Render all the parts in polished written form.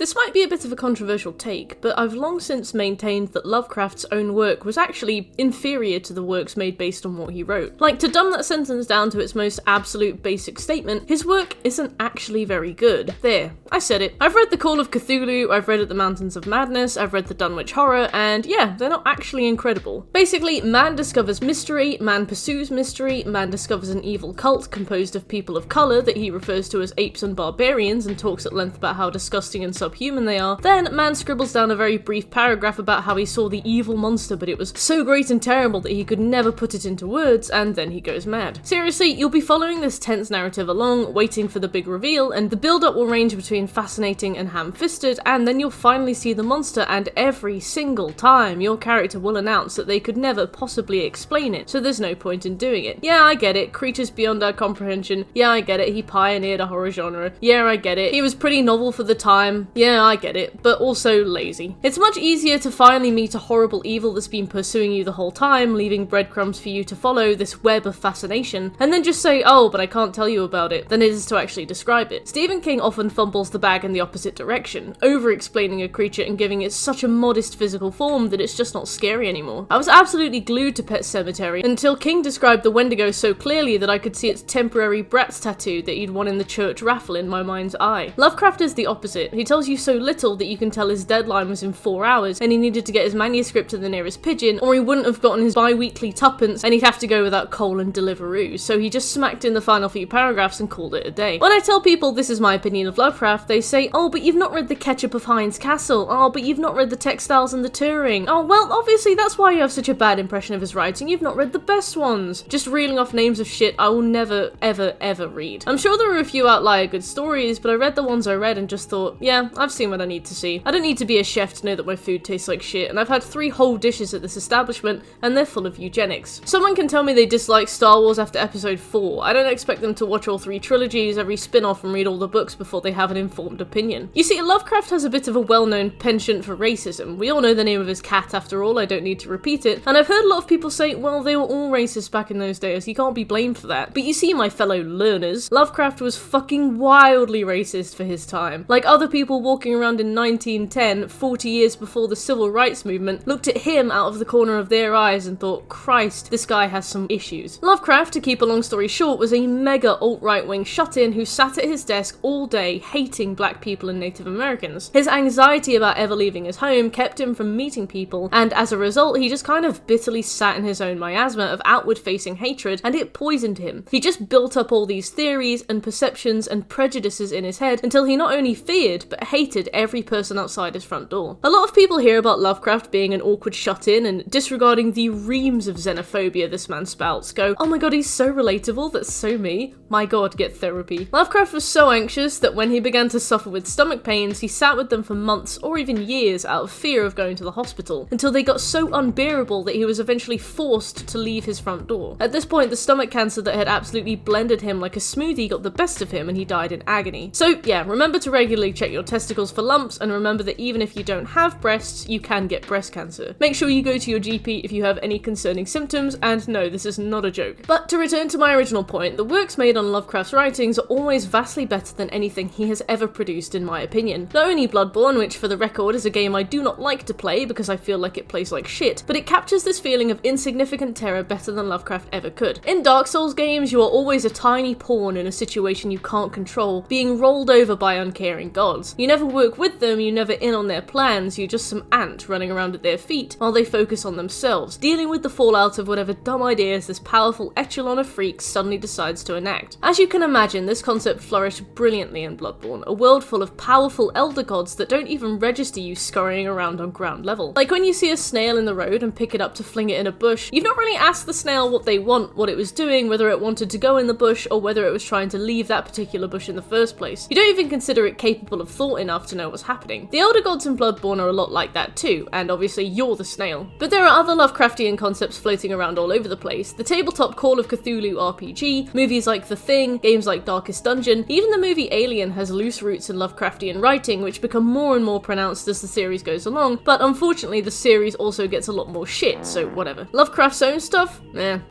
This might be a bit of a controversial take, but I've long since maintained that Lovecraft's own work was actually inferior to the works made based on what he wrote. Like, to dumb that sentence down to its most absolute basic statement, his work isn't actually very good. There, I said it. I've read The Call of Cthulhu, I've read At the Mountains of Madness, I've read The Dunwich Horror, and yeah, they're not actually incredible. Basically, man discovers mystery, man pursues mystery, man discovers an evil cult composed of people of colour that he refers to as apes and barbarians and talks at length about how disgusting and subhuman they are. Then, man scribbles down a very brief paragraph about how he saw the evil monster but it was so great and terrible that he could never put it into words, and then he goes mad. Seriously, you'll be following this tense narrative along, waiting for the big reveal, and the build-up will range between fascinating and ham-fisted, and then you'll finally see the monster, and every single time your character will announce that they could never possibly explain it, so there's no point in doing it. Yeah, I get it, creatures beyond our comprehension. Yeah, I get it, he pioneered a horror genre. Yeah, I get it, he was pretty novel for the time. Yeah, I get it, but also lazy. It's much easier to finally meet a horrible evil that's been pursuing you the whole time, leaving breadcrumbs for you to follow this web of fascination, and then just say, oh, but I can't tell you about it, than it is to actually describe it. Stephen King often fumbles the bag in the opposite direction, over-explaining a creature and giving it such a modest physical form that it's just not scary anymore. I was absolutely glued to Pet Sematary until King described the Wendigo so clearly that I could see its temporary Bratz tattoo that he'd won in the church raffle in my mind's eye. Lovecraft is the opposite. He tells you so little that you can tell his deadline was in 4 hours and he needed to get his manuscript to the nearest pigeon, or he wouldn't have gotten his bi-weekly tuppence and he'd have to go without coal and Deliveroo, so he just smacked in the final few paragraphs and called it a day. When I tell people this is my opinion of Lovecraft, they say, oh, but you've not read The Ketchup of Heinz Castle. Oh, but you've not read The Textiles and the Turing. Oh, well, obviously that's why you have such a bad impression of his writing. You've not read the best ones. Just reeling off names of shit I will never, ever, ever read. I'm sure there are a few outlier good stories, but I read the ones I read and just thought, yeah, I've seen what I need to see. I don't need to be a chef to know that my food tastes like shit, and I've had 3 whole dishes at this establishment, and they're full of eugenics. Someone can tell me they dislike Star Wars after episode 4. I don't expect them to watch all 3 trilogies, every spin-off, and read all the books before they have an informed opinion. You see, Lovecraft has a bit of a well-known penchant for racism. We all know the name of his cat after all, I don't need to repeat it, and I've heard a lot of people say, well, they were all racist back in those days, you can't be blamed for that. But you see, my fellow learners, Lovecraft was fucking wildly racist for his time. Like other people walking around in 1910, 40 years before the civil rights movement, looked at him out of the corner of their eyes and thought, Christ, this guy has some issues. Lovecraft, to keep a long story short, was a mega alt-right-wing shut-in who sat at his desk all day hating black people and Native Americans. His anxiety about ever leaving his home kept him from meeting people, and as a result, he just kind of bitterly sat in his own miasma of outward-facing hatred, and it poisoned him. He just built up all these theories and perceptions and prejudices in his head until he not only feared, but hated every person outside his front door. A lot of people hear about Lovecraft being an awkward shut-in and disregarding the reams of xenophobia this man spouts, go, oh my god, he's so relatable, that's so me. My god, get therapy. Lovecraft was so anxious that when he began to suffer with stomach pains, he sat with them for months or even years out of fear of going to the hospital, until they got so unbearable that he was eventually forced to leave his front door. At this point, the stomach cancer that had absolutely blended him like a smoothie got the best of him and he died in agony. So yeah, remember to regularly check your testicles for lumps, and remember that even if you don't have breasts, you can get breast cancer. Make sure you go to your GP if you have any concerning symptoms, and no, this is not a joke. But to return to my original point, the works made on Lovecraft's writings are always vastly better than anything he has ever produced in my opinion. Not only Bloodborne, which for the record is a game I do not like to play because I feel like it plays like shit, but it captures this feeling of insignificant terror better than Lovecraft ever could. In Dark Souls games, you are always a tiny pawn in a situation you can't control, being rolled over by uncaring gods. You never work with them, you never in on their plans, you're just some ant running around at their feet while they focus on themselves, dealing with the fallout of whatever dumb ideas this powerful echelon of freaks suddenly decides to enact. As you can imagine, this concept flourished brilliantly in Bloodborne, a world full of powerful elder gods that don't even register you scurrying around on ground level. Like when you see a snail in the road and pick it up to fling it in a bush, you've not really asked the snail what they want, what it was doing, whether it wanted to go in the bush or whether it was trying to leave that particular bush in the first place. You don't even consider it capable of thought enough to know what's happening. The elder gods in Bloodborne are a lot like that too, and obviously you're the snail. But there are other Lovecraftian concepts floating around all over the place. The tabletop Call of Cthulhu RPG, movies like The Thing, games like Darkest Dungeon, even the movie Alien has loose roots in Lovecraftian writing which become more and more pronounced as the series goes along, but unfortunately the series also gets a lot more shit, so whatever. Lovecraft's own stuff?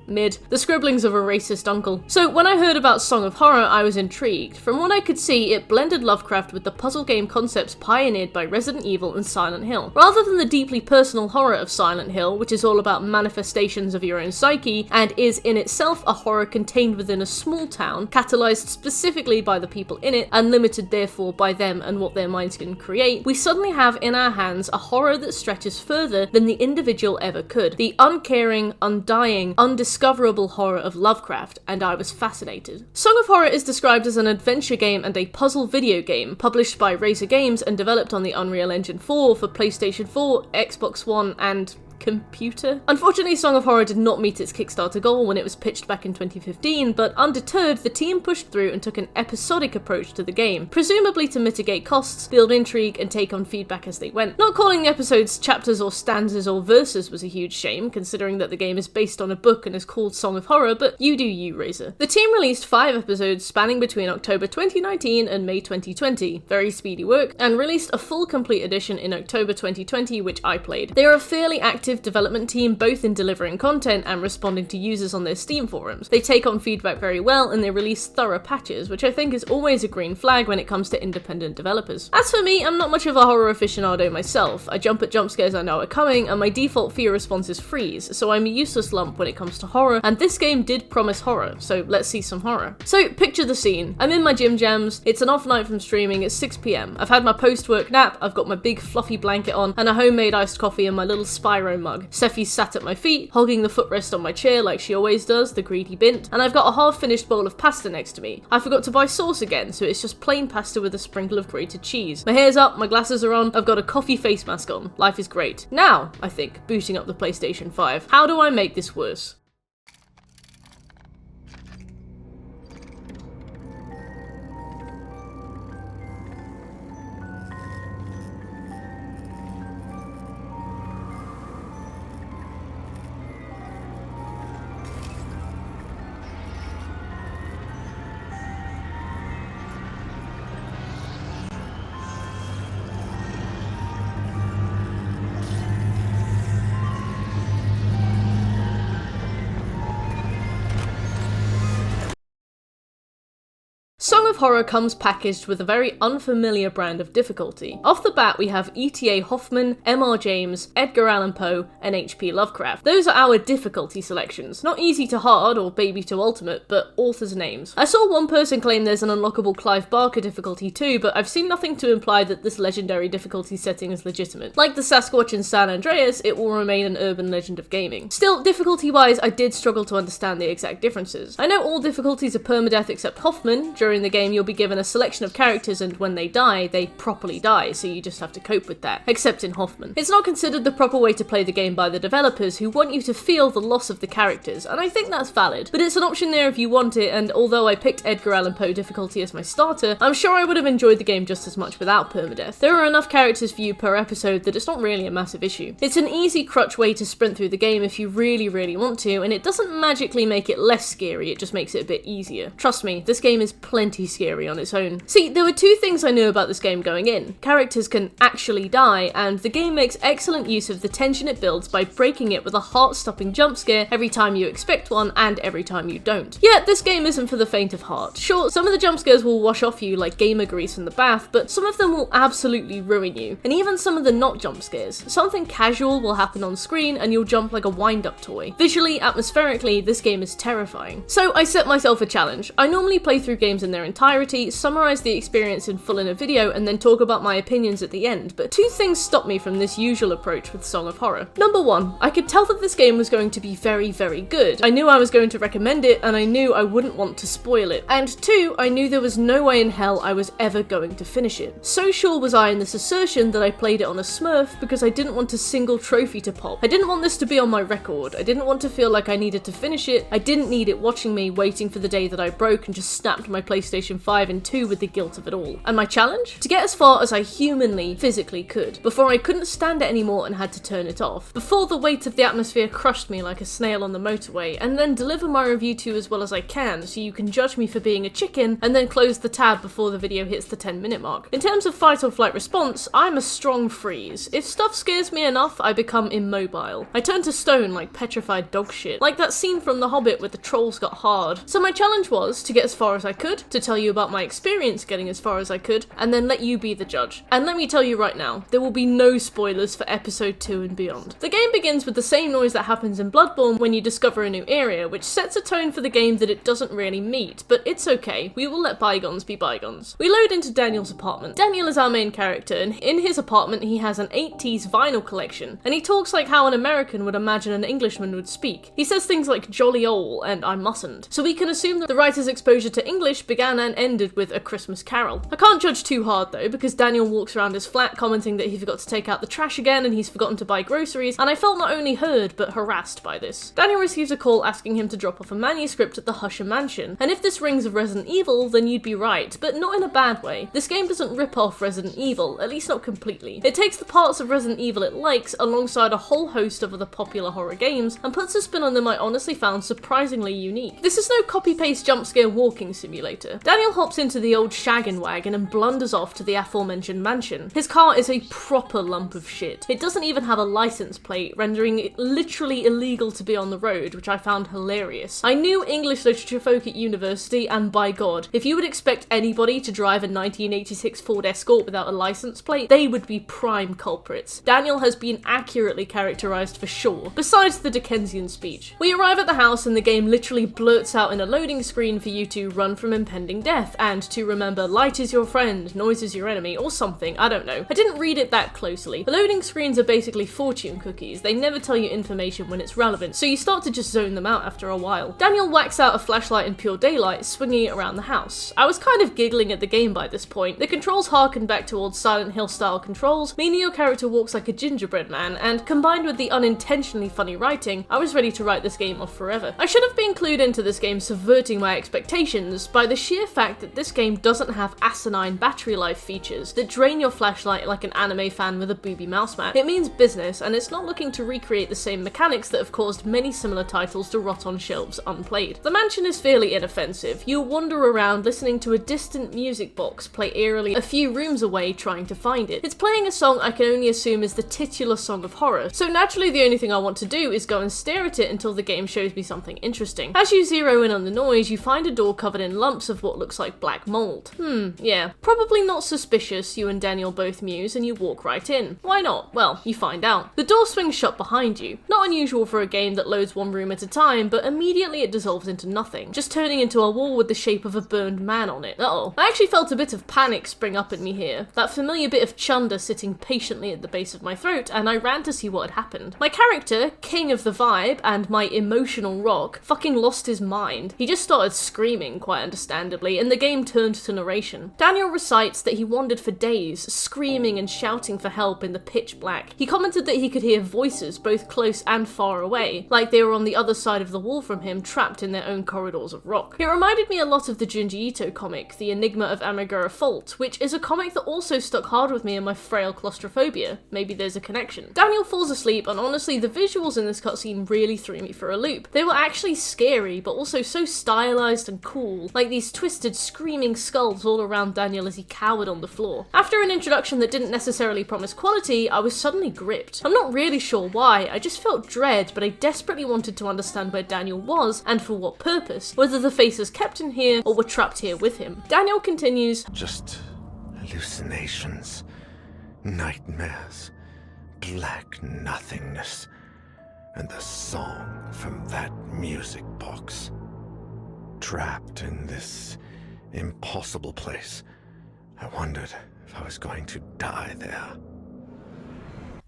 Mid. The scribblings of a racist uncle. So when I heard about Song of Horror, I was intrigued. From what I could see, it blended Lovecraft with the puzzle game concepts pioneered by Resident Evil and Silent Hill. Rather than the deeply personal horror of Silent Hill, which is all about manifestations of your own psyche, and is in itself a horror contained within a small town, catalyzed specifically by the people in it, and limited therefore by them and what their minds can create, we suddenly have in our hands a horror that stretches further than the individual ever could. The uncaring, undying, undiscoverable horror of Lovecraft, and I was fascinated. Song of Horror is described as an adventure game and a puzzle video game, published by Razer Games and developed on the Unreal Engine 4 for PlayStation 4, Xbox One, and computer. Unfortunately, Song of Horror did not meet its Kickstarter goal when it was pitched back in 2015, but undeterred, the team pushed through and took an episodic approach to the game, presumably to mitigate costs, build intrigue, and take on feedback as they went. Not calling the episodes chapters or stanzas or verses was a huge shame, considering that the game is based on a book and is called Song of Horror, but you do you, Razer. The team released 5 episodes spanning between October 2019 and May 2020, very speedy work, and released a full complete edition in October 2020, which I played. They are a fairly active development team, both in delivering content and responding to users on their Steam forums. They take on feedback very well, and they release thorough patches, which I think is always a green flag when it comes to independent developers. As for me, I'm not much of a horror aficionado myself. I jump at jump scares I know are coming, and my default fear response is freeze, so I'm a useless lump when it comes to horror, and this game did promise horror, so let's see some horror. So picture the scene. I'm in my gym jams, it's an off night from streaming, it's 6 PM. I've had my post-work nap, I've got my big fluffy blanket on, and a homemade iced coffee in my little Spyro mug. Seffi's sat at my feet, hogging the footrest on my chair like she always does, the greedy bint, and I've got a half-finished bowl of pasta next to me. I forgot to buy sauce again, so it's just plain pasta with a sprinkle of grated cheese. My hair's up, my glasses are on, I've got a coffee face mask on. Life is great. Now, I think, booting up the PlayStation 5, how do I make this worse? Song of Horror comes packaged with a very unfamiliar brand of difficulty. Off the bat, we have E.T.A. Hoffman, M.R. James, Edgar Allan Poe, and H.P. Lovecraft. Those are our difficulty selections. Not easy to hard or baby to ultimate, but authors' names. I saw one person claim there's an unlockable Clive Barker difficulty too, but I've seen nothing to imply that this legendary difficulty setting is legitimate. Like the Sasquatch in San Andreas, it will remain an urban legend of gaming. Still, difficulty-wise, I did struggle to understand the exact differences. I know all difficulties are permadeath except Hoffman. During the game, you'll be given a selection of characters, and when they die, they properly die, so you just have to cope with that, except in Hoffman. It's not considered the proper way to play the game by the developers, who want you to feel the loss of the characters, and I think that's valid, but it's an option there if you want it, and although I picked Edgar Allan Poe difficulty as my starter, I'm sure I would have enjoyed the game just as much without permadeath. There are enough characters for you per episode that it's not really a massive issue. It's an easy crutch way to sprint through the game if you really want to, and it doesn't magically make it less scary, it just makes it a bit easier. Trust me, this game is plenty scary on its own. See, there were two things I knew about this game going in. Characters can actually die, and the game makes excellent use of the tension it builds by breaking it with a heart-stopping jump scare every time you expect one and every time you don't. Yeah, this game isn't for the faint of heart. Sure, some of the jump scares will wash off you like gamer grease in the bath, but some of them will absolutely ruin you. And even some of the not jump scares. Something casual will happen on screen and you'll jump like a wind-up toy. Visually, atmospherically, this game is terrifying. So I set myself a challenge. I normally play through games in their entirety, summarize the experience in full in a video, and then talk about my opinions at the end, but two things stopped me from this usual approach with Song of Horror. Number one, I could tell that this game was going to be very good. I knew I was going to recommend it, and I knew I wouldn't want to spoil it. And two, I knew there was no way in hell I was ever going to finish it. So sure was I in this assertion that I played it on a Smurf because I didn't want a single trophy to pop. I didn't want this to be on my record. I didn't want to feel like I needed to finish it. I didn't need it watching me waiting for the day that I broke and just snapped my PlayStation 5 in two with the guilt of it all. And my challenge? To get as far as I humanly, physically could, before I couldn't stand it anymore and had to turn it off. Before the weight of the atmosphere crushed me like a snail on the motorway, and then deliver my review to you as well as I can, so you can judge me for being a chicken, and then close the tab before the video hits the 10-minute mark. In terms of fight or flight response, I'm a strong freeze. If stuff scares me enough, I become immobile. I turn to stone like petrified dog shit, like that scene from The Hobbit where the trolls got hard. So my challenge was to get as far as I could, to tell tell you about my experience getting as far as I could, and then let you be the judge. And let me tell you right now, there will be no spoilers for episode 2 and beyond. The game begins with the same noise that happens in Bloodborne when you discover a new area, which sets a tone for the game that it doesn't really meet, but it's okay, we will let bygones be bygones. We load into Daniel's apartment. Daniel is our main character, and in his apartment he has an 80s vinyl collection, and he talks like how an American would imagine an Englishman would speak. He says things like jolly ol' and I mustn't, so we can assume that the writer's exposure to English began and ended with A Christmas Carol. I can't judge too hard though, because Daniel walks around his flat commenting that he forgot to take out the trash again and he's forgotten to buy groceries, and I felt not only heard but harassed by this. Daniel receives a call asking him to drop off a manuscript at the Husher Mansion, and if this rings of Resident Evil, then you'd be right, but not in a bad way. This game doesn't rip off Resident Evil, at least not completely. It takes the parts of Resident Evil it likes alongside a whole host of other popular horror games and puts a spin on them I honestly found surprisingly unique. This is no copy-paste jump-scare walking simulator. Daniel hops into the old shaggin' wagon and blunders off to the aforementioned mansion. His car is a proper lump of shit. It doesn't even have a license plate, rendering it literally illegal to be on the road, which I found hilarious. I knew English literature folk at university, and by God, if you would expect anybody to drive a 1986 Ford Escort without a license plate, they would be prime culprits. Daniel has been accurately characterized for sure, besides the Dickensian speech. We arrive at the house and the game literally blurts out in a loading screen for you to run from impending death and to remember light is your friend, noise is your enemy, or something, I don't know. I didn't read it that closely. The loading screens are basically fortune cookies. They never tell you information when it's relevant, so you start to just zone them out after a while. Daniel whacks out a flashlight in pure daylight, swinging it around the house. I was kind of giggling at the game by this point. The controls harken back towards Silent Hill style controls, meaning your character walks like a gingerbread man, and combined with the unintentionally funny writing, I was ready to write this game off forever. I should have been clued into this game subverting my expectations by the sheer fact that this game doesn't have asinine battery life features that drain your flashlight like an anime fan with a booby mouse mat. It means business, and it's not looking to recreate the same mechanics that have caused many similar titles to rot on shelves unplayed. The mansion is fairly inoffensive. You'll wander around listening to a distant music box play eerily a few rooms away trying to find it. It's playing a song I can only assume is the titular song of horror, so naturally the only thing I want to do is go and stare at it until the game shows me something interesting. As you zero in on the noise, you find a door covered in lumps of what looks like black mold. Yeah. Probably not suspicious, you and Daniel both muse, and you walk right in. Why not? Well, you find out. The door swings shut behind you. Not unusual for a game that loads one room at a time, but immediately it dissolves into nothing, just turning into a wall with the shape of a burned man on it. Uh-oh. I actually felt a bit of panic spring up in me here, that familiar bit of chunder sitting patiently at the base of my throat, and I ran to see what had happened. My character, king of the vibe, and my emotional rock, fucking lost his mind. He just started screaming, quite understandably, and the game turned to narration. Daniel recites that he wandered for days, screaming and shouting for help in the pitch black. He commented that he could hear voices both close and far away, like they were on the other side of the wall from him, trapped in their own corridors of rock. It reminded me a lot of the Junji Ito comic, The Enigma of Amigura Fault, which is a comic that also stuck hard with me in my frail claustrophobia. Maybe there's a connection. Daniel falls asleep, and honestly, the visuals in this cutscene really threw me for a loop. They were actually scary, but also so stylized and cool, like these twisted, screaming skulls all around Daniel as he cowered on the floor. After an introduction that didn't necessarily promise quality, I was suddenly gripped. I'm not really sure why, I just felt dread, but I desperately wanted to understand where Daniel was, and for what purpose, whether the faces kept him here, or were trapped here with him. Daniel continues, "Just hallucinations, nightmares, black nothingness, and the song from that music box. Trapped in this impossible place, I wondered if I was going to die there."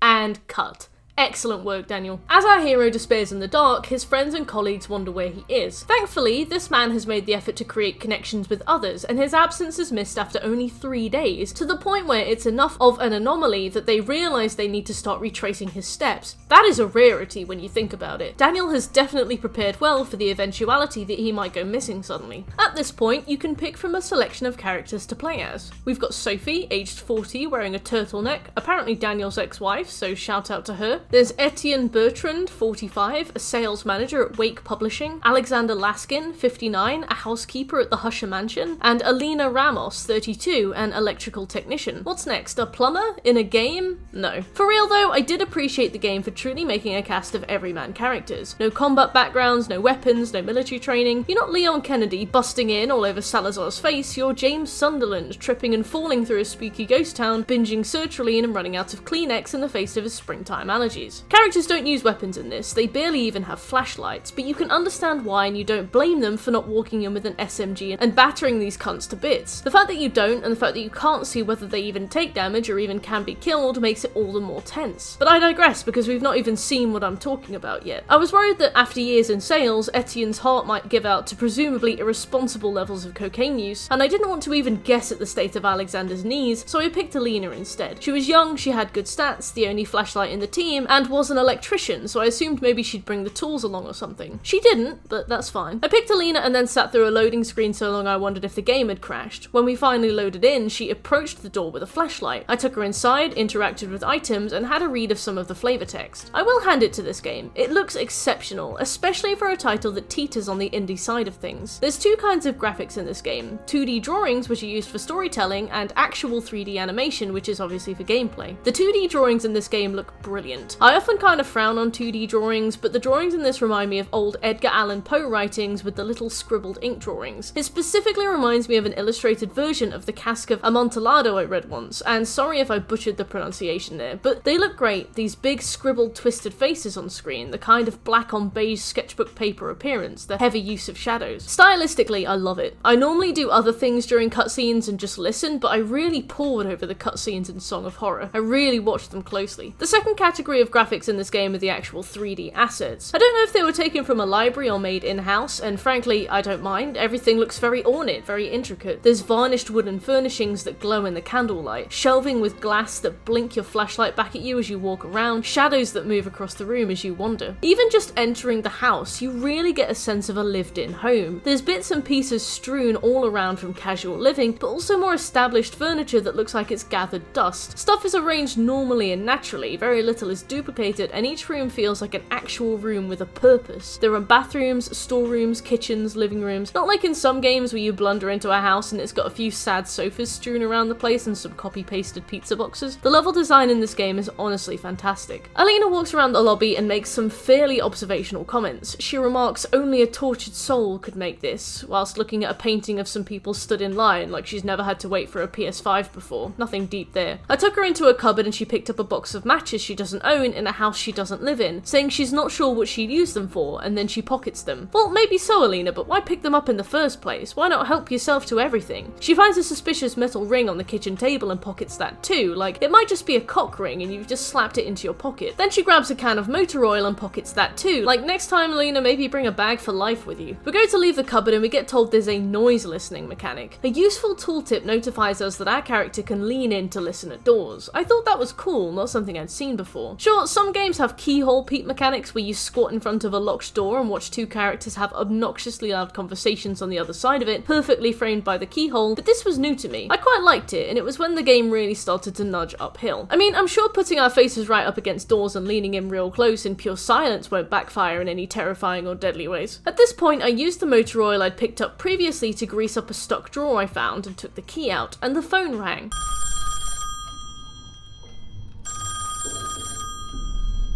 And cut. Excellent work, Daniel. As our hero despairs in the dark, his friends and colleagues wonder where he is. Thankfully, this man has made the effort to create connections with others, and his absence is missed after only 3 days, to the point where it's enough of an anomaly that they realise they need to start retracing his steps. That is a rarity when you think about it. Daniel has definitely prepared well for the eventuality that he might go missing suddenly. At this point, you can pick from a selection of characters to play as. We've got Sophie, aged 40, wearing a turtleneck, apparently Daniel's ex-wife, so shout out to her. There's Etienne Bertrand, 45, a sales manager at Wake Publishing, Alexander Laskin, 59, a housekeeper at the Husher Mansion, and Alina Ramos, 32, an electrical technician. What's next, a plumber? In a game? No. For real though, I did appreciate the game for truly making a cast of everyman characters. No combat backgrounds, no weapons, no military training. You're not Leon Kennedy busting in all over Salazar's face, you're James Sunderland tripping and falling through a spooky ghost town, binging sertraline and running out of Kleenex in the face of his springtime allergies. Characters don't use weapons in this, they barely even have flashlights, but you can understand why and you don't blame them for not walking in with an SMG and battering these cunts to bits. The fact that you don't, and the fact that you can't see whether they even take damage or even can be killed, makes it all the more tense. But I digress, because we've not even seen what I'm talking about yet. I was worried that after years in sales, Etienne's heart might give out to presumably irresponsible levels of cocaine use, and I didn't want to even guess at the state of Alexander's knees, so I picked Alina instead. She was young, she had good stats, the only flashlight in the team, and was an electrician, so I assumed maybe she'd bring the tools along or something. She didn't, but that's fine. I picked Alina and then sat through a loading screen so long I wondered if the game had crashed. When we finally loaded in, she approached the door with a flashlight. I took her inside, interacted with items, and had a read of some of the flavor text. I will hand it to this game. It looks exceptional, especially for a title that teeters on the indie side of things. There's two kinds of graphics in this game. 2D drawings, which are used for storytelling, and actual 3D animation, which is obviously for gameplay. The 2D drawings in this game look brilliant. I often kind of frown on 2D drawings, but the drawings in this remind me of old Edgar Allan Poe writings with the little scribbled ink drawings. It specifically reminds me of an illustrated version of the Cask of Amontillado I read once, and sorry if I butchered the pronunciation there, but they look great, these big scribbled twisted faces on screen, the kind of black on beige sketchbook paper appearance, the heavy use of shadows. Stylistically, I love it. I normally do other things during cutscenes and just listen, but I really pored over the cutscenes in Song of Horror. I really watched them closely. The second category of graphics in this game are the actual 3D assets. I don't know if they were taken from a library or made in-house, and frankly, I don't mind. Everything looks very ornate, very intricate. There's varnished wooden furnishings that glow in the candlelight, shelving with glass that blink your flashlight back at you as you walk around, shadows that move across the room as you wander. Even just entering the house, you really get a sense of a lived-in home. There's bits and pieces strewn all around from casual living, but also more established furniture that looks like it's gathered dust. Stuff is arranged normally and naturally, very little is duplicated, and each room feels like an actual room with a purpose. There are bathrooms, storerooms, kitchens, living rooms, not like in some games where you blunder into a house and it's got a few sad sofas strewn around the place and some copy-pasted pizza boxes. The level design in this game is honestly fantastic. Alina walks around the lobby and makes some fairly observational comments. She remarks only a tortured soul could make this, whilst looking at a painting of some people stood in line like she's never had to wait for a PS5 before. Nothing deep there. I took her into a cupboard and she picked up a box of matches she doesn't own in a house she doesn't live in, saying she's not sure what she'd use them for, and then she pockets them. Well, maybe so, Alina, but why pick them up in the first place? Why not help yourself to everything? She finds a suspicious metal ring on the kitchen table and pockets that too, like it might just be a cock ring and you've just slapped it into your pocket. Then she grabs a can of motor oil and pockets that too, like next time, Alina, maybe bring a bag for life with you. We go to leave the cupboard and we get told there's a noise listening mechanic. A useful tooltip notifies us that our character can lean in to listen at doors. I thought that was cool, not something I'd seen before. Sure, some games have keyhole peep mechanics where you squat in front of a locked door and watch two characters have obnoxiously loud conversations on the other side of it, perfectly framed by the keyhole, but this was new to me. I quite liked it, and it was when the game really started to nudge uphill. I mean, I'm sure putting our faces right up against doors and leaning in real close in pure silence won't backfire in any terrifying or deadly ways. At this point, I used the motor oil I'd picked up previously to grease up a stock drawer I found and took the key out, and the phone rang.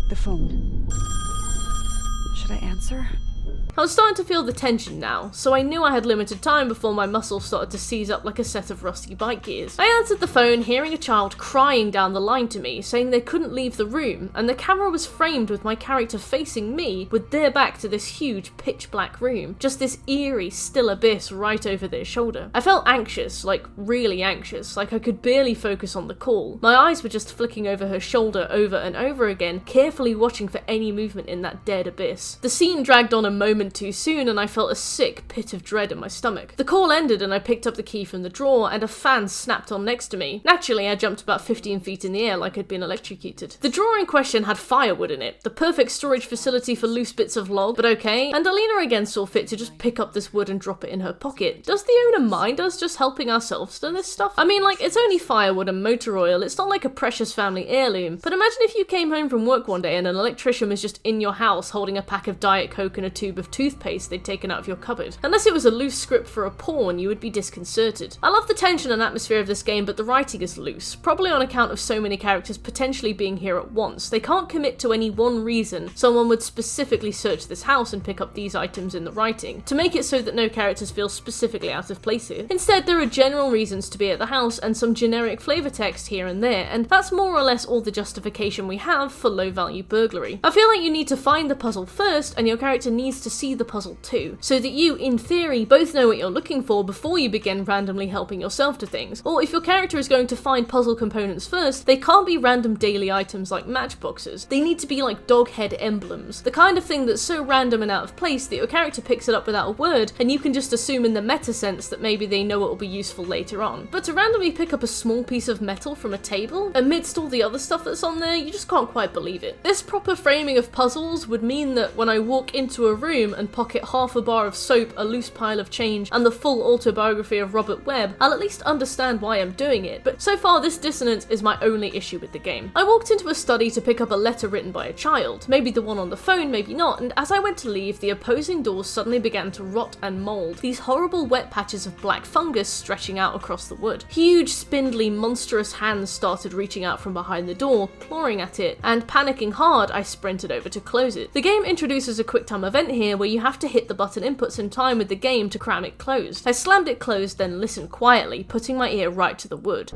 The phone. Should I answer? I was starting to feel the tension now, so I knew I had limited time before my muscles started to seize up like a set of rusty bike gears. I answered the phone, hearing a child crying down the line to me, saying they couldn't leave the room, and the camera was framed with my character facing me, with their back to this huge pitch black room, just this eerie, still abyss right over their shoulder. I felt anxious, like really anxious, like I could barely focus on the call. My eyes were just flicking over her shoulder over and over again, carefully watching for any movement in that dead abyss. The scene dragged on a moment too soon and I felt a sick pit of dread in my stomach. The call ended and I picked up the key from the drawer and a fan snapped on next to me. Naturally, I jumped about 15 feet in the air like I'd been electrocuted. The drawer in question had firewood in it, the perfect storage facility for loose bits of log, but okay, and Alina again saw fit to just pick up this wood and drop it in her pocket. Does the owner mind us just helping ourselves to this stuff? I mean, like, it's only firewood and motor oil, it's not like a precious family heirloom, but imagine if you came home from work one day and an electrician was just in your house holding a pack of Diet Coke and a tube of toothpaste they'd taken out of your cupboard. Unless it was a loose script for a porn, you would be disconcerted. I love the tension and atmosphere of this game, but the writing is loose, probably on account of so many characters potentially being here at once. They can't commit to any one reason someone would specifically search this house and pick up these items in the writing, to make it so that no characters feel specifically out of place here. Instead, there are general reasons to be at the house and some generic flavor text here and there, and that's more or less all the justification we have for low-value burglary. I feel like you need to find the puzzle first, and your character needs to see the puzzle too, so that you, in theory, both know what you're looking for before you begin randomly helping yourself to things. Or if your character is going to find puzzle components first, they can't be random daily items like matchboxes. They need to be like dog head emblems, the kind of thing that's so random and out of place that your character picks it up without a word, and you can just assume in the meta sense that maybe they know it will be useful later on. But to randomly pick up a small piece of metal from a table, amidst all the other stuff that's on there, you just can't quite believe it. This proper framing of puzzles would mean that when I walk into a room and pocket half a bar of soap, a loose pile of change, and the full autobiography of Robert Webb, I'll at least understand why I'm doing it, but so far this dissonance is my only issue with the game. I walked into a study to pick up a letter written by a child, maybe the one on the phone, maybe not, and as I went to leave, the opposing doors suddenly began to rot and mould, these horrible wet patches of black fungus stretching out across the wood. Huge, spindly, monstrous hands started reaching out from behind the door, clawing at it, and panicking hard, I sprinted over to close it. The game introduces a QuickTime event here where you have to hit the button inputs in time with the game to cram it closed. I slammed it closed, then listened quietly, putting my ear right to the wood.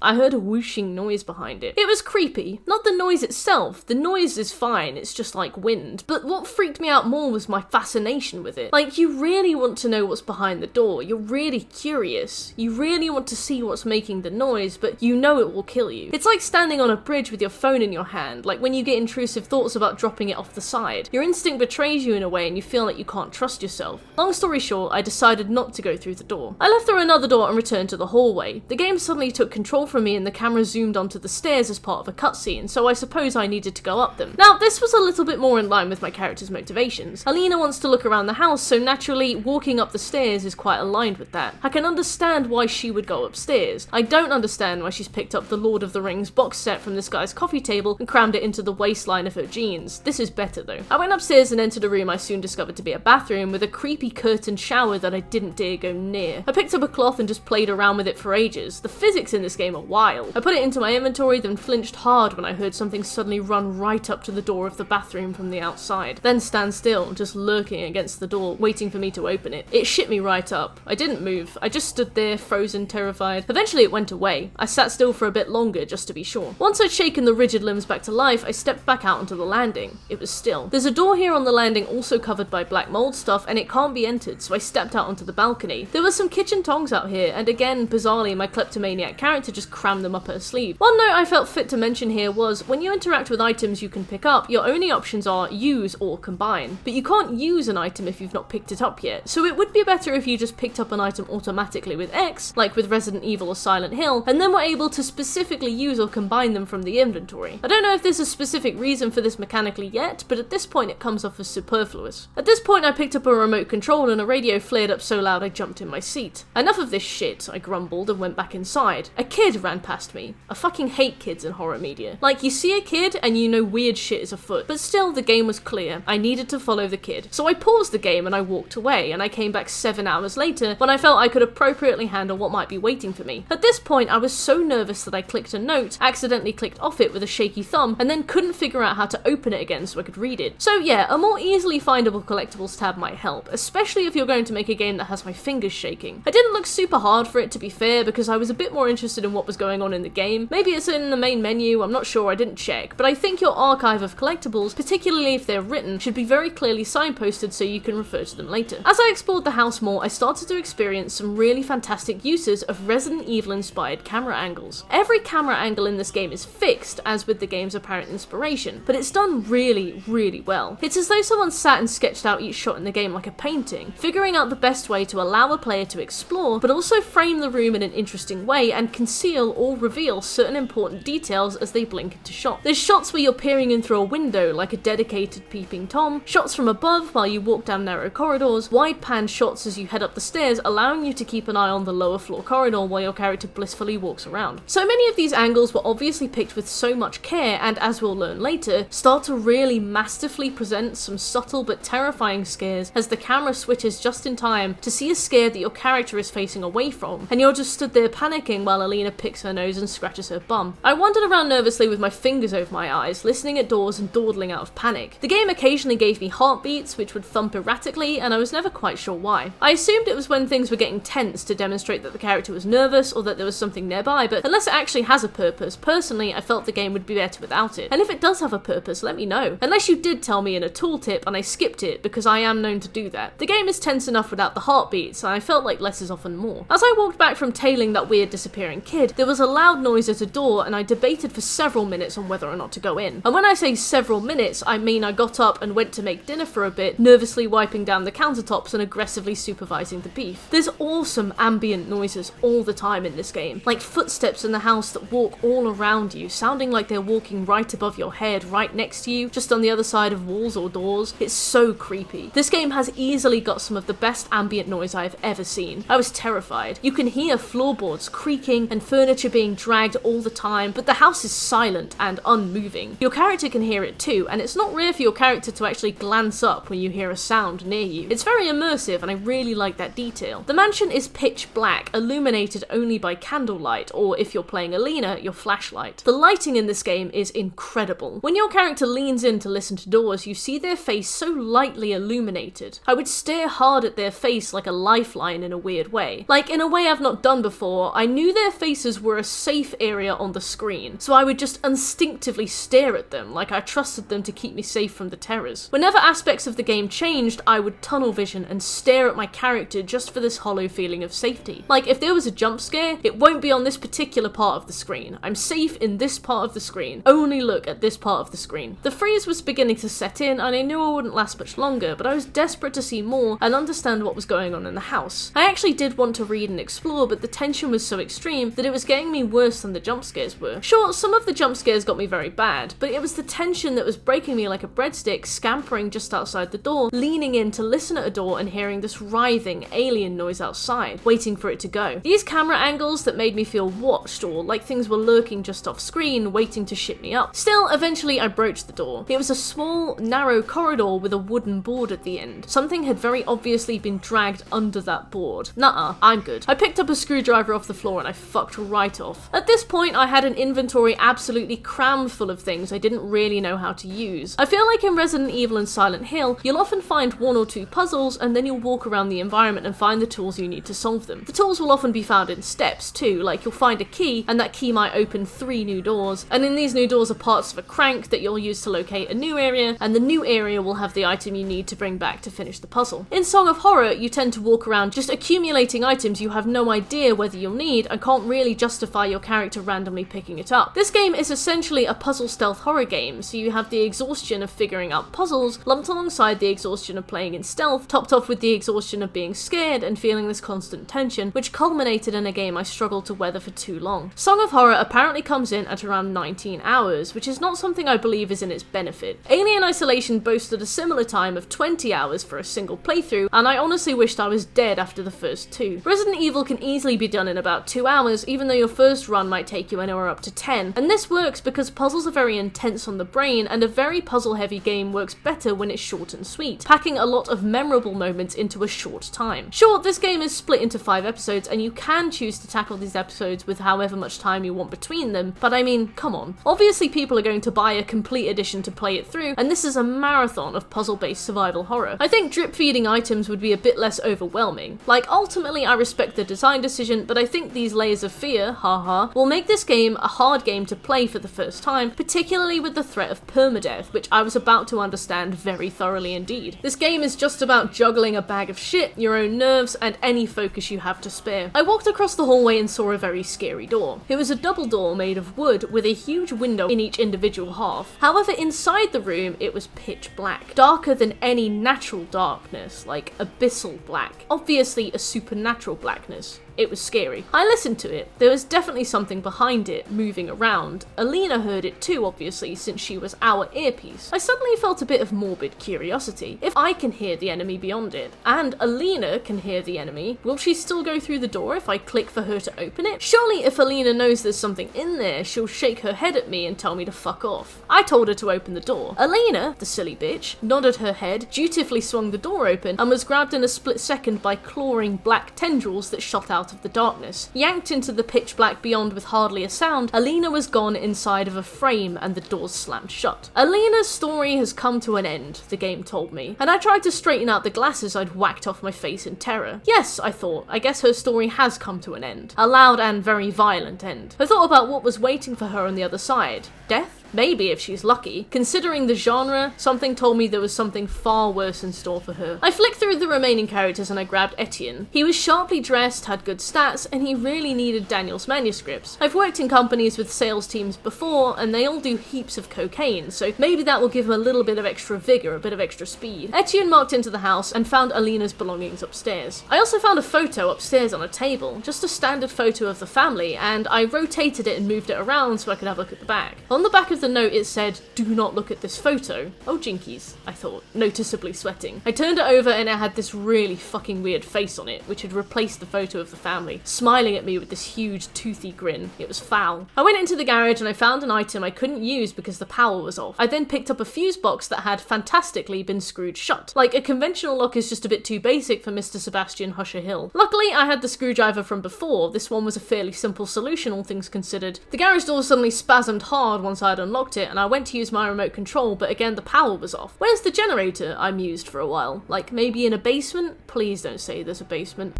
I heard a whooshing noise behind it. It was creepy. Not the noise itself. The noise is fine, it's just like wind. But what freaked me out more was my fascination with it. Like, you really want to know what's behind the door. You're really curious. You really want to see what's making the noise, but you know it will kill you. It's like standing on a bridge with your phone in your hand, like when you get intrusive thoughts about dropping it off the side. Your instinct betrays you in a way and you feel like you can't trust yourself. Long story short, I decided not to go through the door. I left through another door and returned to the hallway. The game suddenly took control from me and the camera zoomed onto the stairs as part of a cutscene, so I suppose I needed to go up them. Now, this was a little bit more in line with my character's motivations. Alina wants to look around the house, so naturally, walking up the stairs is quite aligned with that. I can understand why she would go upstairs. I don't understand why she's picked up the Lord of the Rings box set from this guy's coffee table and crammed it into the waistline of her jeans. This is better though. I went upstairs and entered a room I soon discovered to be a bathroom with a creepy curtained shower that I didn't dare go near. I picked up a cloth and just played around with it for ages. The physics in this game are wild. I put it into my inventory, then flinched hard when I heard something suddenly run right up to the door of the bathroom from the outside, then stand still, just lurking against the door, waiting for me to open it. It shit me right up. I didn't move. I just stood there, frozen, terrified. Eventually it went away. I sat still for a bit longer, just to be sure. Once I'd shaken the rigid limbs back to life, I stepped back out onto the landing. It was still. There's a door here on the landing also covered by black mold stuff, and it can't be entered, so I stepped out onto the balcony. There were some kitchen tongs out here, and again, bizarrely, my kleptomaniac character just crammed them up her sleeve. One note I felt fit to mention here was, when you interact with items you can pick up, your only options are use or combine. But you can't use an item if you've not picked it up yet, so it would be better if you just picked up an item automatically with X, like with Resident Evil or Silent Hill, and then were able to specifically use or combine them from the inventory. I don't know if there's a specific reason for this mechanically yet, but at this point it comes off as superfluous. At this point I picked up a remote control and a radio flared up so loud I jumped in my seat. Enough of this shit, I grumbled and went back inside. A kid ran past me. I fucking hate kids in horror media. Like, you see a kid and you know weird shit is afoot, but still the game was clear. I needed to follow the kid. So I paused the game and I walked away, and I came back 7 hours later when I felt I could appropriately handle what might be waiting for me. At this point I was so nervous that I clicked a note, accidentally clicked off it with a shaky thumb, and then couldn't figure out how to open it again so I could read it. So yeah, a more easily findable collectibles tab might help, especially if you're going to make a game that has my fingers shaking. I didn't look super hard for it, to be fair, because I was a bit more interested in what what was going on in the game. Maybe it's in the main menu, I'm not sure, I didn't check, but I think your archive of collectibles, particularly if they're written, should be very clearly signposted so you can refer to them later. As I explored the house more, I started to experience some really fantastic uses of Resident Evil inspired camera angles. Every camera angle in this game is fixed, as with the game's apparent inspiration, but it's done really, really well. It's as though someone sat and sketched out each shot in the game like a painting, figuring out the best way to allow a player to explore, but also frame the room in an interesting way and conceal or reveal certain important details as they blink into shot. There's shots where you're peering in through a window like a dedicated peeping Tom, shots from above while you walk down narrow corridors, wide pan shots as you head up the stairs, allowing you to keep an eye on the lower floor corridor while your character blissfully walks around. So many of these angles were obviously picked with so much care and, as we'll learn later, start to really masterfully present some subtle but terrifying scares as the camera switches just in time to see a scare that your character is facing away from, and you're just stood there panicking while Alina picks her nose and scratches her bum. I wandered around nervously with my fingers over my eyes, listening at doors and dawdling out of panic. The game occasionally gave me heartbeats which would thump erratically, and I was never quite sure why. I assumed it was when things were getting tense to demonstrate that the character was nervous or that there was something nearby, but unless it actually has a purpose, personally I felt the game would be better without it. And if it does have a purpose, let me know. Unless you did tell me in a tooltip and I skipped it, because I am known to do that. The game is tense enough without the heartbeats, and I felt like less is often more. As I walked back from tailing that weird disappearing kid, there was a loud noise at a door, and I debated for several minutes on whether or not to go in. And when I say several minutes, I mean I got up and went to make dinner for a bit, nervously wiping down the countertops and aggressively supervising the beef. There's awesome ambient noises all the time in this game, like footsteps in the house that walk all around you, sounding like they're walking right above your head, right next to you, just on the other side of walls or doors. It's so creepy. This game has easily got some of the best ambient noise I've ever seen. I was terrified. You can hear floorboards creaking and furniture being dragged all the time, but the house is silent and unmoving. Your character can hear it too, and it's not rare for your character to actually glance up when you hear a sound near you. It's very immersive, and I really like that detail. The mansion is pitch black, illuminated only by candlelight, or if you're playing Alina, your flashlight. The lighting in this game is incredible. When your character leans in to listen to doors, you see their face so lightly illuminated. I would stare hard at their face like a lifeline in a weird way. Like, in a way I've not done before, I knew their faces were a safe area on the screen, so I would just instinctively stare at them like I trusted them to keep me safe from the terrors. Whenever aspects of the game changed, I would tunnel vision and stare at my character just for this hollow feeling of safety. Like, if there was a jump scare, it won't be on this particular part of the screen. I'm safe in this part of the screen. Only look at this part of the screen. The freeze was beginning to set in, and I knew I wouldn't last much longer, but I was desperate to see more and understand what was going on in the house. I actually did want to read and explore, but the tension was so extreme that it was getting me worse than the jump scares were. Sure, some of the jump scares got me very bad, but it was the tension that was breaking me like a breadstick, scampering just outside the door, leaning in to listen at a door and hearing this writhing alien noise outside, waiting for it to go. These camera angles that made me feel watched, or like things were lurking just off screen, waiting to ship me up. Still, eventually I broached the door. It was a small, narrow corridor with a wooden board at the end. Something had very obviously been dragged under that board. Nuh-uh, I'm good. I picked up a screwdriver off the floor and I fucked right off. At this point, I had an inventory absolutely crammed full of things I didn't really know how to use. I feel like in Resident Evil and Silent Hill, you'll often find one or two puzzles and then you'll walk around the environment and find the tools you need to solve them. The tools will often be found in steps too, like you'll find a key and that key might open 3 new doors, and in these new doors are parts of a crank that you'll use to locate a new area, and the new area will have the item you need to bring back to finish the puzzle. In Song of Horror, you tend to walk around just accumulating items you have no idea whether you'll need and can't really justify your character randomly picking it up. This game is essentially a puzzle stealth horror game, so you have the exhaustion of figuring out puzzles lumped alongside the exhaustion of playing in stealth, topped off with the exhaustion of being scared and feeling this constant tension, which culminated in a game I struggled to weather for too long. Song of Horror apparently comes in at around 19 hours, which is not something I believe is in its benefit. Alien Isolation boasted a similar time of 20 hours for a single playthrough, and I honestly wished I was dead after the first 2. Resident Evil can easily be done in about 2 hours, even though your first run might take you anywhere up to 10, and this works because puzzles are very intense on the brain, and a very puzzle-heavy game works better when it's short and sweet, packing a lot of memorable moments into a short time. Sure, this game is split into 5 episodes, and you can choose to tackle these episodes with however much time you want between them, but I mean, come on. Obviously people are going to buy a complete edition to play it through, and this is a marathon of puzzle-based survival horror. I think drip-feeding items would be a bit less overwhelming. Like, ultimately I respect the design decision, but I think these layers of fear fear, haha, will make this game a hard game to play for the first time, particularly with the threat of permadeath, which I was about to understand very thoroughly indeed. This game is just about juggling a bag of shit, your own nerves, and any focus you have to spare. I walked across the hallway and saw a very scary door. It was a double door made of wood with a huge window in each individual half. However, inside the room, it was pitch black, darker than any natural darkness, like abyssal black, obviously a supernatural blackness. It was scary. I listened to it. There was definitely something behind it, moving around. Alina heard it too, obviously, since she was our earpiece. I suddenly felt a bit of morbid curiosity. If I can hear the enemy beyond it, and Alina can hear the enemy, will she still go through the door if I click for her to open it? Surely if Alina knows there's something in there, she'll shake her head at me and tell me to fuck off. I told her to open the door. Alina, the silly bitch, nodded her head, dutifully swung the door open, and was grabbed in a split second by clawing black tendrils that shot out of the darkness. Yanked into the pitch black beyond with hardly a sound, Alina was gone inside of a frame and the doors slammed shut. Alina's story has come to an end, the game told me, and I tried to straighten out the glasses I'd whacked off my face in terror. Yes, I thought, I guess her story has come to an end. A loud and very violent end. I thought about what was waiting for her on the other side. Death? Maybe if she's lucky. Considering the genre, something told me there was something far worse in store for her. I flicked through the remaining characters and I grabbed Etienne. He was sharply dressed, had good stats, and he really needed Daniel's manuscripts. I've worked in companies with sales teams before, and they all do heaps of cocaine, so maybe that will give him a little bit of extra vigor, a bit of extra speed. Etienne marked into the house and found Alina's belongings upstairs. I also found a photo upstairs on a table, just a standard photo of the family, and I rotated it and moved it around so I could have a look at the back. On the back of the note it said, "Do not look at this photo." Oh jinkies, I thought, noticeably sweating. I turned it over and it had this really fucking weird face on it, which had replaced the photo of the family, smiling at me with this huge toothy grin. It was foul. I went into the garage and I found an item I couldn't use because the power was off. I then picked up a fuse box that had fantastically been screwed shut. Like, a conventional lock is just a bit too basic for Mr. Sebastian Husher Hill. Luckily, I had the screwdriver from before. This one was a fairly simple solution, all things considered. The garage door suddenly spasmed hard once I'd unlocked it, and I went to use my remote control, but again the power was off. Where's the generator? I mused for a while. Like, maybe in a basement? Please don't say there's a basement.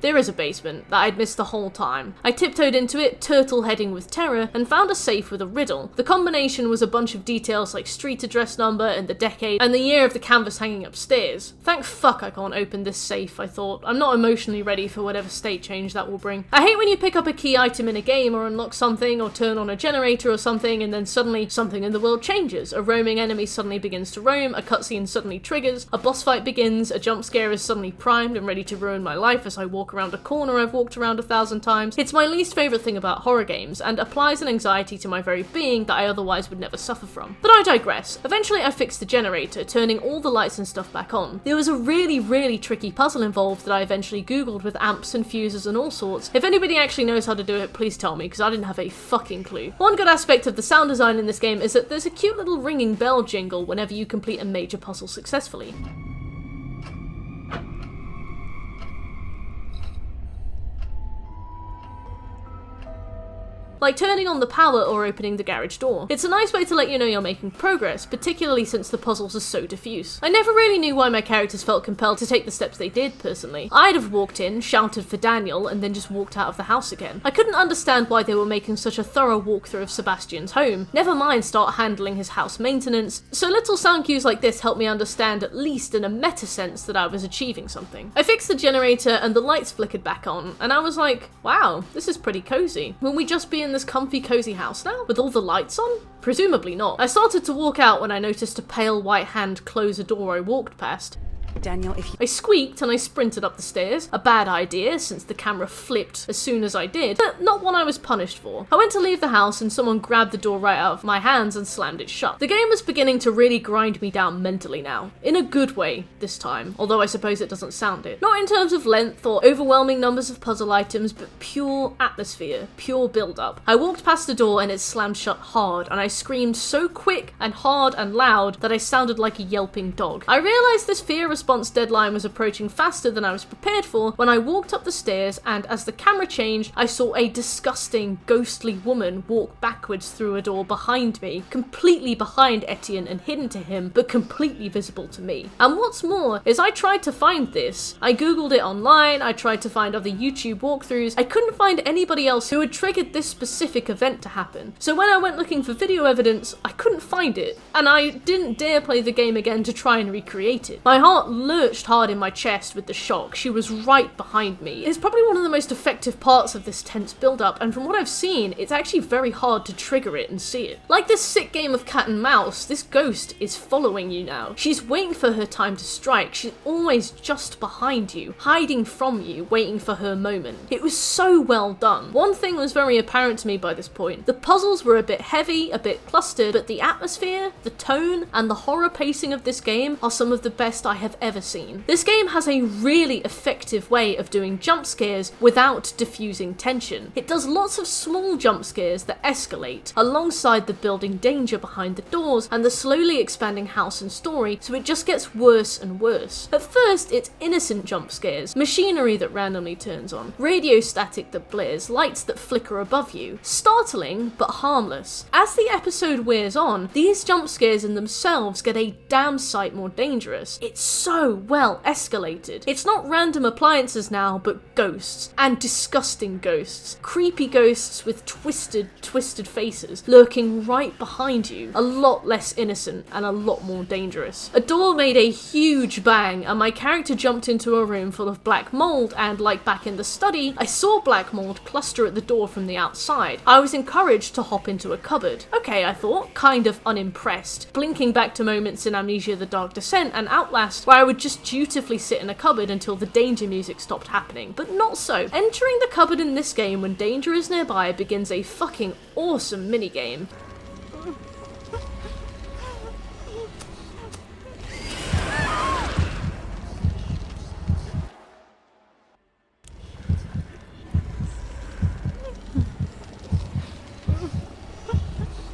There is a basement that I'd missed the whole time. I tiptoed into it, turtle heading with terror, and found a safe with a riddle. The combination was a bunch of details like street address number and the decade and the year of the canvas hanging upstairs. Thank fuck I can't open this safe, I thought. I'm not emotionally ready for whatever state change that will bring. I hate when you pick up a key item in a game or unlock something or turn on a generator or something and then suddenly something in the world changes. A roaming enemy suddenly begins to roam, a cutscene suddenly triggers, a boss fight begins, a jump scare is suddenly primed and ready to ruin my life as I walk around a corner I've walked around 1,000 times. It's my least favourite thing about horror games, and applies an anxiety to my very being that I otherwise would never suffer from. But I digress. Eventually I fixed the generator, turning all the lights and stuff back on. There was a really tricky puzzle involved that I eventually googled with amps and fuses and all sorts. If anybody actually knows how to do it, please tell me, because I didn't have a fucking clue. One good aspect of the sound design in this game is that there's a cute little ringing bell jingle whenever you complete a major puzzle successfully. Like turning on the power or opening the garage door. It's a nice way to let you know you're making progress, particularly since the puzzles are so diffuse. I never really knew why my characters felt compelled to take the steps they did, personally. I'd have walked in, shouted for Daniel, and then just walked out of the house again. I couldn't understand why they were making such a thorough walkthrough of Sebastian's home, never mind start handling his house maintenance, so little sound cues like this helped me understand, at least in a meta sense, that I was achieving something. I fixed the generator and the lights flickered back on, and I was like, wow, this is pretty cozy. Will we just be in this comfy cozy house now, with all the lights on? Presumably not. I started to walk out when I noticed a pale white hand close a door I walked past. Daniel, if you— I squeaked and I sprinted up the stairs. A bad idea, since the camera flipped as soon as I did, but not one I was punished for. I went to leave the house and someone grabbed the door right out of my hands and slammed it shut. The game was beginning to really grind me down mentally now. In a good way, this time, although I suppose it doesn't sound it. Not in terms of length or overwhelming numbers of puzzle items, but pure atmosphere, pure build-up. I walked past the door and it slammed shut hard, and I screamed so quick and hard and loud that I sounded like a yelping dog. I realised this fear was response deadline was approaching faster than I was prepared for when I walked up the stairs, and as the camera changed, I saw a disgusting, ghostly woman walk backwards through a door behind me, completely behind Etienne and hidden to him, but completely visible to me. And what's more is I tried to find this. I googled it online, I tried to find other YouTube walkthroughs. I couldn't find anybody else who had triggered this specific event to happen. So when I went looking for video evidence, I couldn't find it, and I didn't dare play the game again to try and recreate it. My heart lurched hard in my chest with the shock. She was right behind me. It's probably one of the most effective parts of this tense build-up, and from what I've seen, it's actually very hard to trigger it and see it. Like this sick game of cat and mouse, this ghost is following you now. She's waiting for her time to strike. She's always just behind you, hiding from you, waiting for her moment. It was so well done. One thing was very apparent to me by this point. The puzzles were a bit heavy, a bit clustered, but the atmosphere, the tone, and the horror pacing of this game are some of the best I have ever seen. This game has a really effective way of doing jump scares without diffusing tension. It does lots of small jump scares that escalate, alongside the building danger behind the doors and the slowly expanding house and story, so it just gets worse and worse. At first, it's innocent jump scares, machinery that randomly turns on, radio static that blares, lights that flicker above you. Startling, but harmless. As the episode wears on, these jump scares in themselves get a damn sight more dangerous. It's so well escalated. It's not random appliances now, but ghosts, and disgusting ghosts. Creepy ghosts with twisted faces, lurking right behind you. A lot less innocent and a lot more dangerous. A door made a huge bang, and my character jumped into a room full of black mold, and like back in the study, I saw black mold cluster at the door from the outside. I was encouraged to hop into a cupboard. Okay, I thought, kind of unimpressed, blinking back to moments in Amnesia: The Dark Descent and Outlast, where I would just dutifully sit in a cupboard until the danger music stopped happening, but not so. Entering the cupboard in this game when danger is nearby begins a fucking awesome minigame.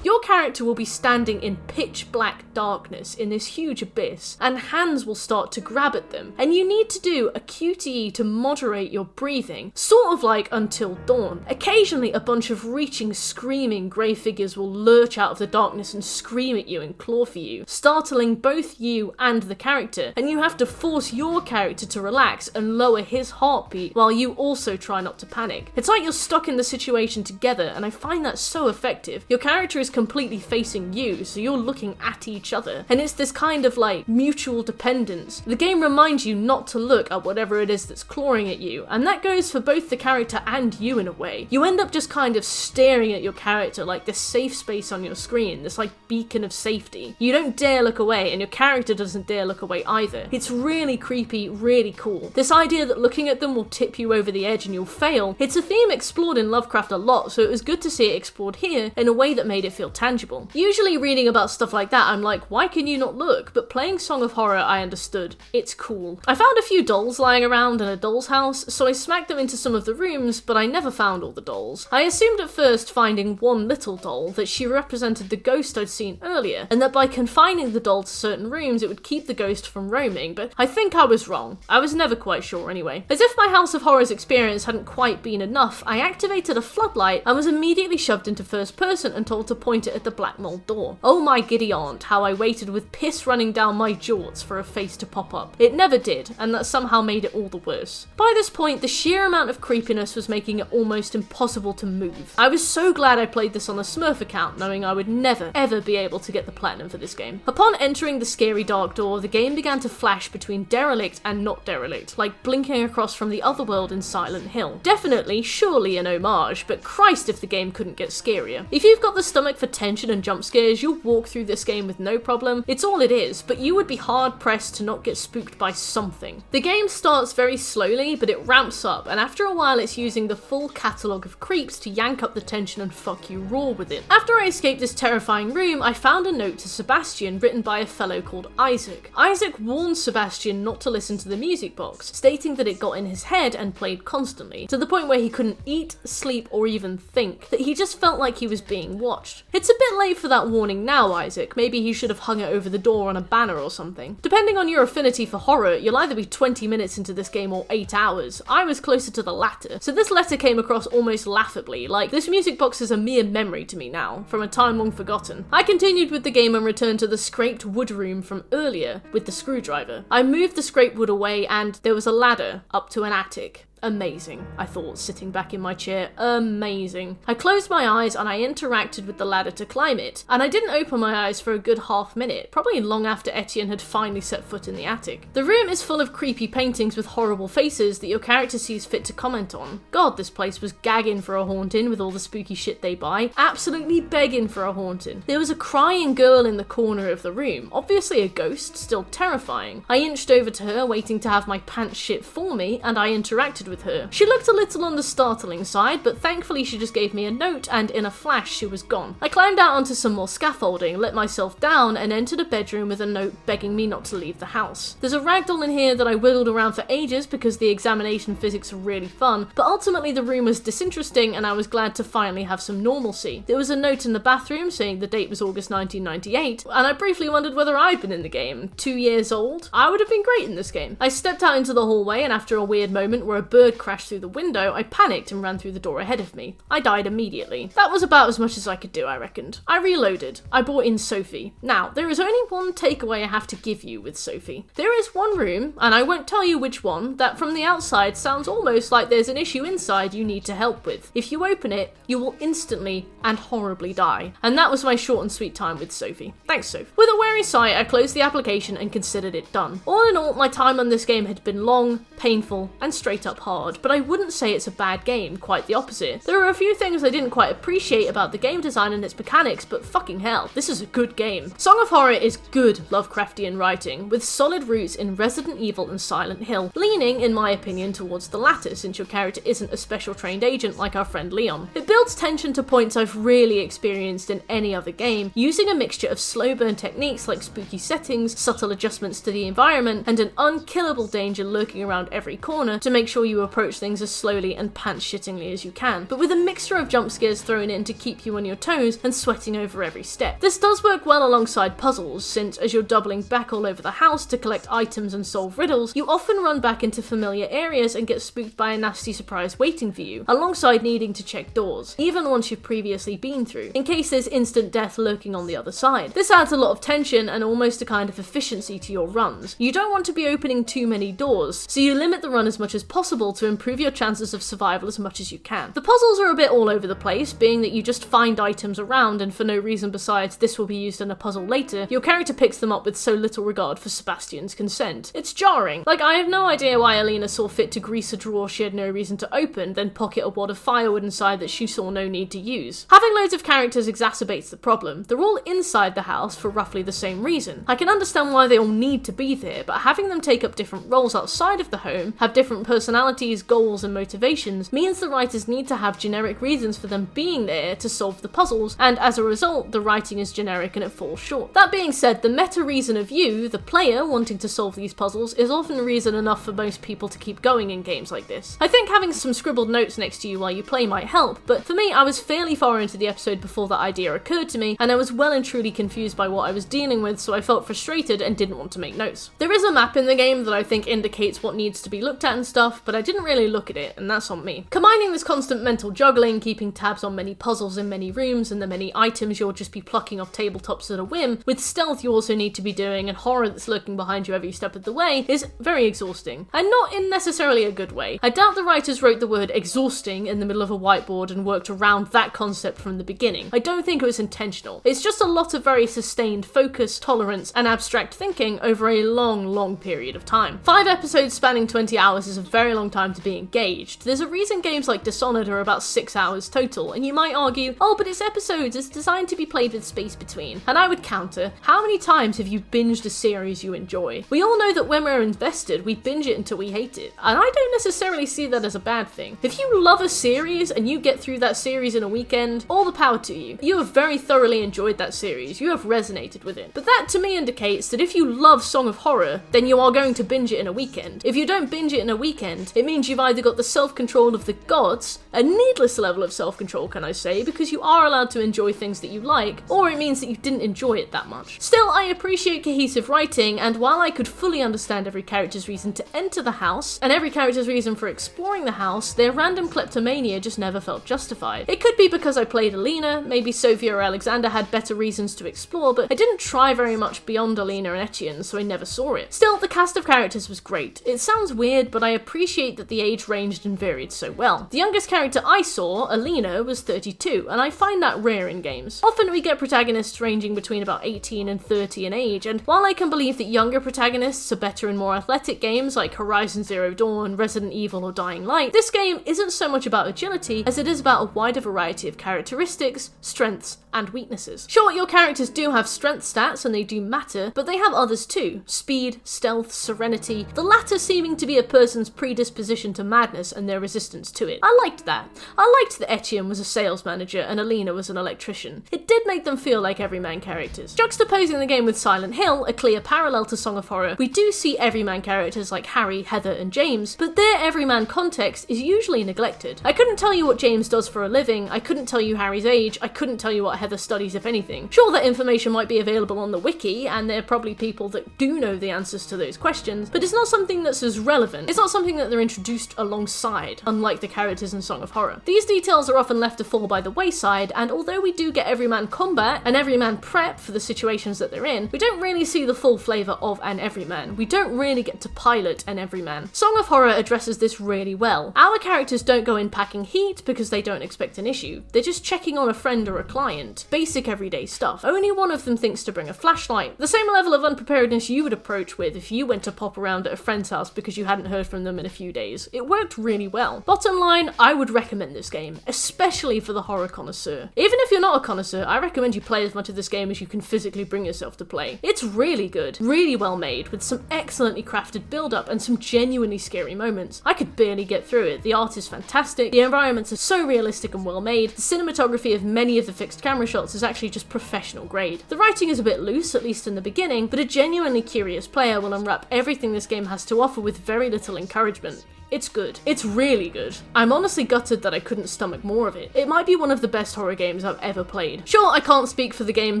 Your character will be standing in pitch black darkness in this huge abyss, and hands will start to grab at them, and you need to do a QTE to moderate your breathing, sort of like Until Dawn. Occasionally a bunch of reaching, screaming grey figures will lurch out of the darkness and scream at you and claw for you, startling both you and the character, and you have to force your character to relax and lower his heartbeat while you also try not to panic. It's like you're stuck in the situation together, and I find that so effective. Your character is completely facing you, so you're looking at each other, and it's this kind of like mutual dependence. The game reminds you not to look at whatever it is that's clawing at you, and that goes for both the character and you in a way. You end up just kind of staring at your character like this safe space on your screen, this like beacon of safety. You don't dare look away, and your character doesn't dare look away either. It's really creepy, really cool. This idea that looking at them will tip you over the edge and you'll fail, it's a theme explored in Lovecraft a lot, so it was good to see it explored here in a way that made it feel tangible. Usually reading about stuff like that, I'm like, why can you not look? But playing Song of Horror, I understood. It's cool. I found a few dolls lying around in a doll's house, so I smacked them into some of the rooms, but I never found all the dolls. I assumed at first finding one little doll that she represented the ghost I'd seen earlier, and that by confining the doll to certain rooms it would keep the ghost from roaming, but I think I was wrong. I was never quite sure anyway. As if my House of Horrors experience hadn't quite been enough, I activated a floodlight and was immediately shoved into first person and told to point it at the black mold door. Oh my giddy aunt, how I waited with piss running down my jorts for a face to pop up. It never did, and that somehow made it all the worse. By this point, the sheer amount of creepiness was making it almost impossible to move. I was so glad I played this on a Smurf account, knowing I would never, ever be able to get the platinum for this game. Upon entering the scary dark door, the game began to flash between derelict and not derelict, like blinking across from the other world in Silent Hill. Definitely, surely an homage, but Christ if the game couldn't get scarier. If you've got the stomach for tension and jump scares, you'll walk through this game with no problem. It's all it is, but you would be hard pressed to not get spooked by something. The game starts very slowly, but it ramps up, and after a while it's using the full catalogue of creeps to yank up the tension and fuck you raw with it. After I escaped this terrifying room, I found a note to Sebastian written by a fellow called Isaac. Isaac warned Sebastian not to listen to the music box, stating that it got in his head and played constantly, to the point where he couldn't eat, sleep, or even think, that he just felt like he was being watched. It's a bit late for that warning now, Isaac. Maybe he should have hung it over the door on a banner or something. Depending on your affinity for horror, you'll either be 20 minutes into this game or 8 hours. I was closer to the latter, so this letter came across almost laughably, like this music box is a mere memory to me now, from a time long forgotten. I continued with the game and returned to the scraped wood room from earlier with the screwdriver. I moved the scraped wood away and there was a ladder up to an attic. Amazing, I thought, sitting back in my chair. Amazing. I closed my eyes and I interacted with the ladder to climb it, and I didn't open my eyes for a good half minute, probably long after Etienne had finally set foot in the attic. The room is full of creepy paintings with horrible faces that your character sees fit to comment on. God, this place was gagging for a haunting with all the spooky shit they buy. Absolutely begging for a haunting. There was a crying girl in the corner of the room, obviously a ghost, still terrifying. I inched over to her, waiting to have my pants shit for me, and I interacted with her. She looked a little on the startling side, but thankfully she just gave me a note and in a flash she was gone. I climbed out onto some more scaffolding, let myself down and entered a bedroom with a note begging me not to leave the house. There's a ragdoll in here that I wiggled around for ages because the examination physics are really fun, but ultimately the room was disinteresting and I was glad to finally have some normalcy. There was a note in the bathroom saying the date was August 1998, and I briefly wondered whether I'd been in the game. 2 years old? I would have been great in this game. I stepped out into the hallway and after a weird moment where a bird crashed through the window, I panicked and ran through the door ahead of me. I died immediately. That was about as much as I could do, I reckoned. I reloaded. I brought in Sophie. Now, there is only one takeaway I have to give you with Sophie. There is one room, and I won't tell you which one, that from the outside sounds almost like there's an issue inside you need to help with. If you open it, you will instantly and horribly die. And that was my short and sweet time with Sophie. Thanks, Soph. With a wary sigh, I closed the application and considered it done. All in all, my time on this game had been long, painful, and straight up hard, but I wouldn't say it's a bad game, quite the opposite. There are a few things I didn't quite appreciate about the game design and its mechanics, but fucking hell, this is a good game. Song of Horror is good Lovecraftian writing, with solid roots in Resident Evil and Silent Hill, leaning, in my opinion, towards the latter since your character isn't a special trained agent like our friend Leon. It builds tension to points I've really experienced in any other game, using a mixture of slow burn techniques like spooky settings, subtle adjustments to the environment, and an unkillable danger lurking around every corner to make sure you approach things as slowly and pants-shittingly as you can, but with a mixture of jump scares thrown in to keep you on your toes and sweating over every step. This does work well alongside puzzles, since as you're doubling back all over the house to collect items and solve riddles, you often run back into familiar areas and get spooked by a nasty surprise waiting for you, alongside needing to check doors, even ones you've previously been through, in case there's instant death lurking on the other side. This adds a lot of tension and almost a kind of efficiency to your runs. You don't want to be opening too many doors, so you limit the run as much as possible to improve your chances of survival as much as you can. The puzzles are a bit all over the place, being that you just find items around and for no reason besides this will be used in a puzzle later, your character picks them up with so little regard for Sebastian's consent. It's jarring. Like, I have no idea why Alina saw fit to grease a drawer she had no reason to open, then pocket a wad of firewood inside that she saw no need to use. Having loads of characters exacerbates the problem. They're all inside the house for roughly the same reason. I can understand why they all need to be there, but having them take up different roles outside of the home, have different personalities, goals, and motivations, means the writers need to have generic reasons for them being there to solve the puzzles, and as a result, the writing is generic and it falls short. That being said, the meta reason of you, the player, wanting to solve these puzzles is often reason enough for most people to keep going in games like this. I think having some scribbled notes next to you while you play might help, but for me, I was fairly far into the episode before that idea occurred to me, and I was well and truly confused by what I was dealing with, so I felt frustrated and didn't want to make notes. There is a map in the game that I think indicates what needs to be looked at and stuff, but I didn't really look at it, and that's on me. Combining this constant mental juggling, keeping tabs on many puzzles in many rooms, and the many items you'll just be plucking off tabletops at a whim, with stealth you also need to be doing, and horror that's lurking behind you every step of the way, is very exhausting. And not in necessarily a good way. I doubt the writers wrote the word exhausting in the middle of a whiteboard and worked around that concept from the beginning. I don't think it was intentional. It's just a lot of very sustained focus, tolerance, and abstract thinking over a long period of time. 5 episodes spanning 20 hours is a very long time to be engaged. There's a reason games like Dishonored are about 6 hours total, and you might argue, oh, but it's episodes, it's designed to be played with space between. And I would counter, how many times have you binged a series you enjoy? We all know that when we're invested, we binge it until we hate it, and I don't necessarily see that as a bad thing. If you love a series and you get through that series in a weekend, all the power to you. You have very thoroughly enjoyed that series, you have resonated with it. But that to me indicates that if you love Song of Horror, then you are going to binge it in a weekend. If you don't binge it in a weekend, It means you've either got the self-control of the gods, a needless level of self-control can I say, because you are allowed to enjoy things that you like, or it means that you didn't enjoy it that much. Still, I appreciate cohesive writing, and while I could fully understand every character's reason to enter the house, and every character's reason for exploring the house, their random kleptomania just never felt justified. It could be because I played Alina, maybe Sophia or Alexander had better reasons to explore, but I didn't try very much beyond Alina and Etienne, so I never saw it. Still, the cast of characters was great. It sounds weird, but I appreciate that the age ranged and varied so well. The youngest character I saw, Alina, was 32, and I find that rare in games. Often we get protagonists ranging between about 18 and 30 in age, and while I can believe that younger protagonists are better in more athletic games like Horizon Zero Dawn, Resident Evil, or Dying Light, this game isn't so much about agility as it is about a wider variety of characteristics, strengths, and weaknesses. Sure, your characters do have strength stats and they do matter, but they have others too. Speed, stealth, serenity, the latter seeming to be a person's predisposition to madness and their resistance to it. I liked that. I liked that Etienne was a sales manager and Alina was an electrician. It did make them feel like everyman characters. Juxtaposing the game with Silent Hill, a clear parallel to Song of Horror, we do see everyman characters like Harry, Heather, and James, but their everyman context is usually neglected. I couldn't tell you what James does for a living, I couldn't tell you Harry's age, I couldn't tell you what Heather studies if anything. Sure, that information might be available on the wiki, and there are probably people that do know the answers to those questions, but it's not something that's as relevant. It's not something that they're introduced alongside, unlike the characters in Song of Horror. These details are often left to fall by the wayside, and although we do get everyman combat and everyman prep for the situations that they're in, we don't really see the full flavour of an everyman. We don't really get to pilot an everyman. Song of Horror addresses this really well. Our characters don't go in packing heat because they don't expect an issue. They're just checking on a friend or a client. Basic everyday stuff. Only one of them thinks to bring a flashlight. The same level of unpreparedness you would approach with if you went to pop around at a friend's house because you hadn't heard from them in a few days. It worked really well. Bottom line, I would recommend this game, especially for the horror connoisseur. Even if you're not a connoisseur, I recommend you play as much of this game as you can physically bring yourself to play. It's really good, really well made, with some excellently crafted build-up and some genuinely scary moments. I could barely get through it. The art is fantastic, the environments are so realistic and well made, the cinematography of many of the fixed camera shots is actually just professional grade. The writing is a bit loose, at least in the beginning, but a genuinely curious player will unwrap everything this game has to offer with very little encouragement. It's good. It's really good. I'm honestly gutted that I couldn't stomach more of it. It might be one of the best horror games I've ever played. Sure, I can't speak for the game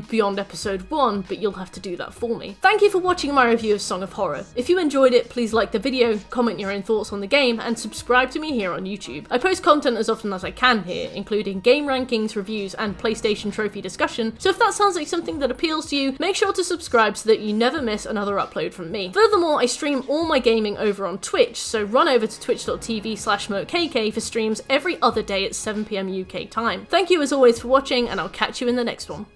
beyond episode 1, but you'll have to do that for me. Thank you for watching my review of Song of Horror. If you enjoyed it, please like the video, comment your own thoughts on the game, and subscribe to me here on YouTube. I post content as often as I can here, including game rankings, reviews, and PlayStation trophy discussion, so if that sounds like something that appeals to you, make sure to subscribe so that you never miss another upload from me. Furthermore, I stream all my gaming over on Twitch, so run over to twitch.tv/MokeKK for streams every other day at 7 PM UK time. Thank you as always for watching, and I'll catch you in the next one.